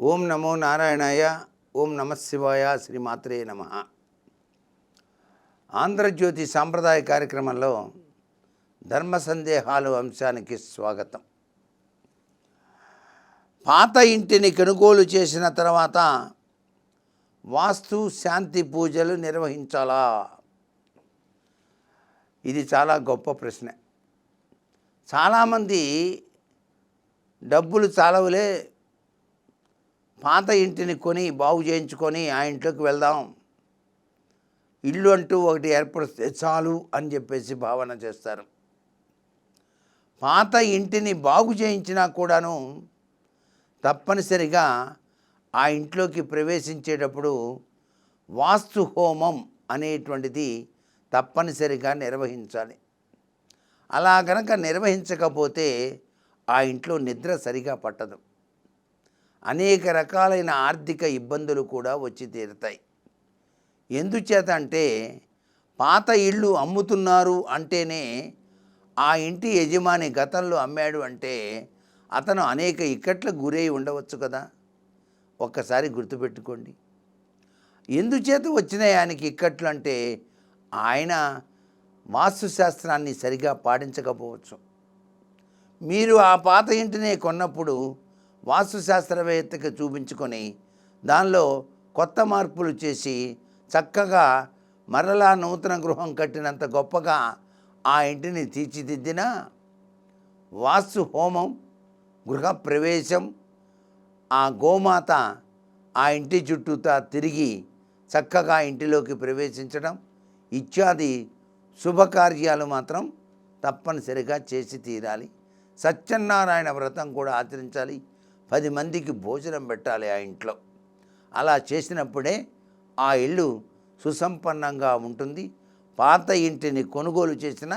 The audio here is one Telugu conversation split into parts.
ఓం నమో నారాయణాయ. ఓం నమఃశివాయ. శ్రీమాత్రే నమః. ఆంధ్రజ్యోతి సాంప్రదాయ కార్యక్రమంలో ధర్మ సందేహాలు అంశానికి స్వాగతం. పాత ఇంటిని కొనుగోలు చేసిన తర్వాత వాస్తు శాంతి పూజలు నిర్వహించాలా? ఇది చాలా గొప్ప ప్రశ్న. చాలామంది డబ్బులు చాలవులే, పాత ఇంటిని కొని బాగు చేయించుకొని ఆ ఇంట్లోకి వెళ్దాం, ఇల్లు అంటూ ఒకటి ఏర్పడితే చాలు అని చెప్పేసి భావన చేస్తారు. పాత ఇంటిని బాగు చేయించినా కూడాను తప్పనిసరిగా ఆ ఇంట్లోకి ప్రవేశించేటప్పుడు వాస్తు హోమం అనేటువంటిది తప్పనిసరిగా నిర్వహించాలి. అలా గనక నిర్వహించకపోతే ఆ ఇంట్లో నిద్ర సరిగా పట్టదు. అనేక రకాలైన ఆర్థిక ఇబ్బందులు కూడా వచ్చి తీరుతాయి. ఎందుచేత అంటే పాత ఇళ్ళు అమ్ముతున్నారు అంటేనే ఆ ఇంటి యజమాని గతంలో అమ్మాడు అంటే అతను అనేక ఇక్కట్లకు గురై ఉండవచ్చు కదా. ఒక్కసారి గుర్తుపెట్టుకోండి. ఎందుచేత వచ్చినాయి ఆయనకి ఇక్కట్లు అంటే ఆయన వాస్తుశాస్త్రాన్ని సరిగా పాటించకపోవచ్చు. మీరు ఆ పాత ఇంటినే కొన్నప్పుడు వాస్తుశాస్త్రవేత్తకి చూపించుకొని దానిలో కొత్త మార్పులు చేసి చక్కగా మరలా నూతన గృహం కట్టినంత గొప్పగా ఆ ఇంటిని తీర్చిదిద్దిన వాస్తు హోమం, గృహప్రవేశం, ఆ గోమాత ఆ ఇంటి చుట్టూతా తిరిగి చక్కగా ఇంటిలోకి ప్రవేశించడం ఇత్యాది శుభకార్యాలు మాత్రం తప్పనిసరిగా చేసి తీరాలి. సత్యనారాయణ వ్రతం కూడా ఆచరించాలి. 10 మందికి భోజనం పెట్టాలి ఆ ఇంట్లో. అలా చేసినప్పుడే ఆ ఇల్లు సుసంపన్నంగా ఉంటుంది. పాత ఇంటిని కొనుగోలు చేసిన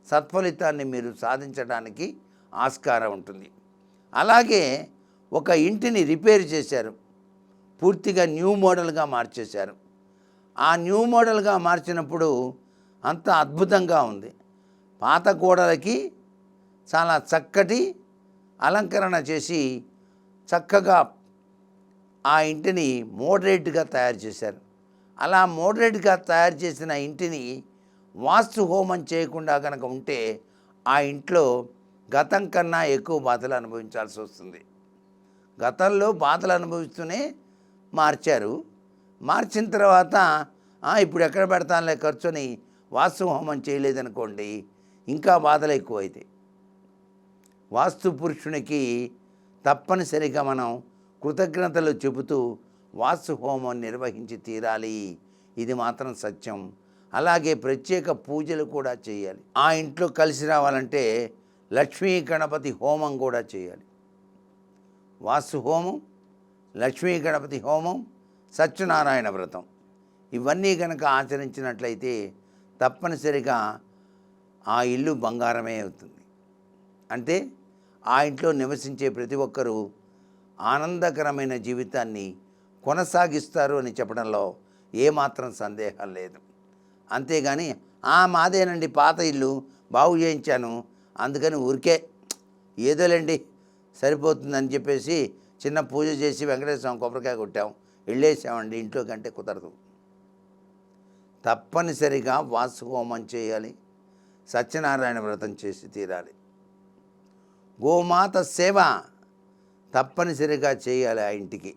సత్ఫలితాన్ని మీరు సాధించడానికి ఆస్కారం ఉంటుంది. అలాగే ఒక ఇంటిని రిపేర్ చేశారు, పూర్తిగా న్యూ మోడల్గా మార్చేశారు. ఆ న్యూ మోడల్గా మార్చినప్పుడు అంత అద్భుతంగా ఉంది. పాత గోడలకి చాలా చక్కటి అలంకరణ చేసి చక్కగా ఆ ఇంటిని మోడరేట్గా తయారు చేశారు. అలా మోడరేట్గా తయారు చేసిన ఇంటిని వాస్తు హోమం చేయకుండా కనుక ఉంటే ఆ ఇంట్లో గతం కన్నా ఎక్కువ బాధలు అనుభవించాల్సి వస్తుంది. గతంలో బాధలు అనుభవిస్తూనే మార్చారు. మార్చిన తర్వాత ఇప్పుడు ఎక్కడ పెడతానులే ఖర్చు అని వాస్తు హోమం చేయలేదనుకోండి, ఇంకా బాధలు ఎక్కువైతాయి. వాస్తు పురుషునికి తప్పనిసరిగా మనం కృతజ్ఞతలు చెబుతూ వాస్తు హోమం నిర్వహించి తీరాలి. ఇది మాత్రం సత్యం. అలాగే ప్రత్యేక పూజలు కూడా చేయాలి. ఆ ఇంట్లో కలిసి రావాలంటే లక్ష్మీ గణపతి హోమం కూడా చేయాలి. వాస్తు హోమం, లక్ష్మీ గణపతి హోమం, సత్యనారాయణ వ్రతం ఇవన్నీ కనుక ఆచరించినట్లయితే తప్పనిసరిగా ఆ ఇల్లు బంగారమే అవుతుంది. అంటే ఆ ఇంట్లో నివసించే ప్రతి ఒక్కరూ ఆనందకరమైన జీవితాన్ని కొనసాగిస్తారు అని చెప్పడంలో ఏమాత్రం సందేహం లేదు. అంతేగాని మాదేనండి పాత ఇల్లు బాగు చేయించాను అందుకని ఊరికే ఏదోలేండి సరిపోతుందని చెప్పేసి చిన్న పూజ చేసి వెంకటేశ్వరం కొబ్బరికాయ కొట్టాం వెళ్ళేసామండి ఇంట్లో కంటే కుదరదు. తప్పనిసరిగా వాస్తు హోమం చేయాలి. సత్యనారాయణ వ్రతం చేసి తీరాలి. గోమాత సేవ తప్పనిసరిగా చేయాలి. ఆ ఇంటికి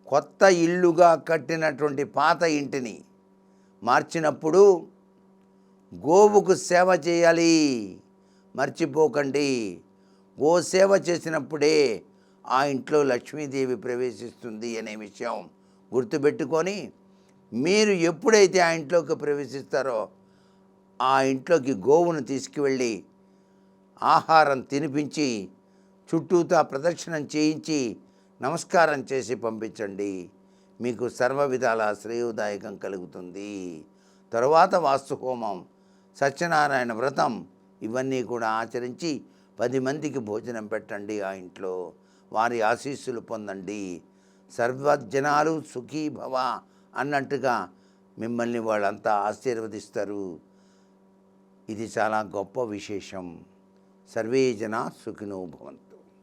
కొత్త ఇల్లుగా కట్టినటువంటి పాత ఇంటిని మార్చినప్పుడు గోవుకు సేవ చేయాలి. మర్చిపోకండి. గో సేవ చేసినప్పుడే ఆ ఇంట్లో లక్ష్మీదేవి ప్రవేశిస్తుంది అనే విషయం గుర్తుపెట్టుకొని మీరు ఎప్పుడైతే ఆ ఇంట్లోకి ప్రవేశిస్తారో ఆ ఇంట్లోకి గోవును తీసుకువెళ్ళి ఆహారం తినిపించి చుట్టూతా ప్రదక్షిణం చేయించి నమస్కారం చేసి పంపించండి. మీకు సర్వ విధాల శ్రేయోదాయకం కలుగుతుంది. తరువాత వాస్తు హోమం, సత్యనారాయణ వ్రతం ఇవన్నీ కూడా ఆచరించి 10 మందికి భోజనం పెట్టండి. ఆ ఇంట్లో వారి ఆశీస్సులు పొందండి. సర్వజనాలు సుఖీ భవ అన్నట్టుగా మిమ్మల్ని వాళ్ళంతా ఆశీర్వదిస్తారు. ఇది చాలా గొప్ప విశేషం. సర్వే జనా సుఖినో భవంతు.